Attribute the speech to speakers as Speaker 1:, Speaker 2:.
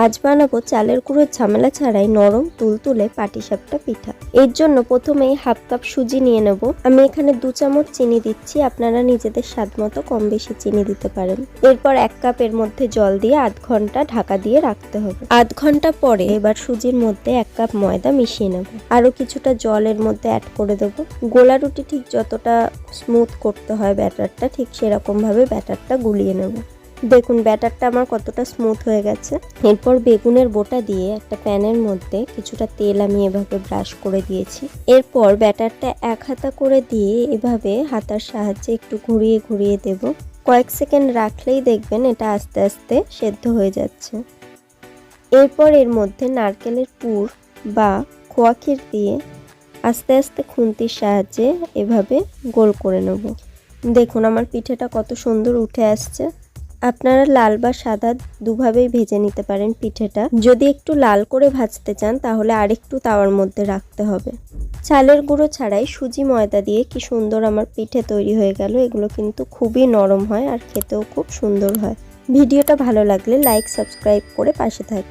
Speaker 1: আজ বানাবো চালের গুঁড়োর ঝামেলা ছাড়াই নরম তুলতুলে পাটিসাপটা পিঠা। এর জন্য প্রথমেই হাফ কাপ সুজি নিয়ে নেব। আমি এখানে 2 চামচ চিনি দিচ্ছি, আপনারা নিজেদের স্বাদ মতো কম বেশি চিনি দিতে পারেন। এরপর 1 কাপ এর মধ্যে জল দিয়ে আধ ঘন্টা ঢাকা দিয়ে রাখতে হবে। আধ ঘন্টা পরে এবার সুজির মধ্যে 1 কাপ ময়দা মিশিয়ে নেব। আরো কিছুটা জল এর মধ্যে অ্যাড করে দেব। গোলা রুটি ঠিক যতটা স্মুথ করতে হয় ব্যাটারটা, ঠিক সেরকম ভাবে ব্যাটারটা গুলিয়ে নেব। দেখুন ব্যাটারটা আমার কতটা স্মুথ হয়ে গেছে। এরপর বেগুনের বোটা দিয়ে একটা প্যানের মধ্যে কিছুটা তেল আমি এভাবে ব্রাশ করে দিয়েছি। এরপর ব্যাটারটা 1 হাতা করে দিয়ে এভাবে হাতার সাহায্যে একটু ঘুরিয়ে ঘুরিয়ে দেব। কয়েক সেকেন্ড রাখলেই দেখবেন এটা আস্তে আস্তে সেদ্ধ হয়ে যাচ্ছে। এরপর এর মধ্যে নারকেলের পুর বা খোয়া ক্ষীর দিয়ে আস্তে আস্তে খুন্তির সাহায্যে এভাবে গোল করে নেব। দেখুন আমার পিঠেটা কত সুন্দর উঠে আসছে। আপনারা লাল বা সাদা দুভাবেই ভেজে নিতে পারেন পিঠেটা। যদি একটু লাল করে ভাজতে চান তাহলে আরেকটু তাওয়ার মধ্যে রাখতে হবে। চালের গুঁড়ো ছাড়াই সুজি ময়দা দিয়ে কি সুন্দর আমার পিঠে তৈরি হয়ে গেল। এগুলো কিন্তু খুবই নরম হয় আর খেতেও খুব সুন্দর হয়। ভিডিওটা ভালো লাগলে লাইক সাবস্ক্রাইব করে পাশে থাকবেন।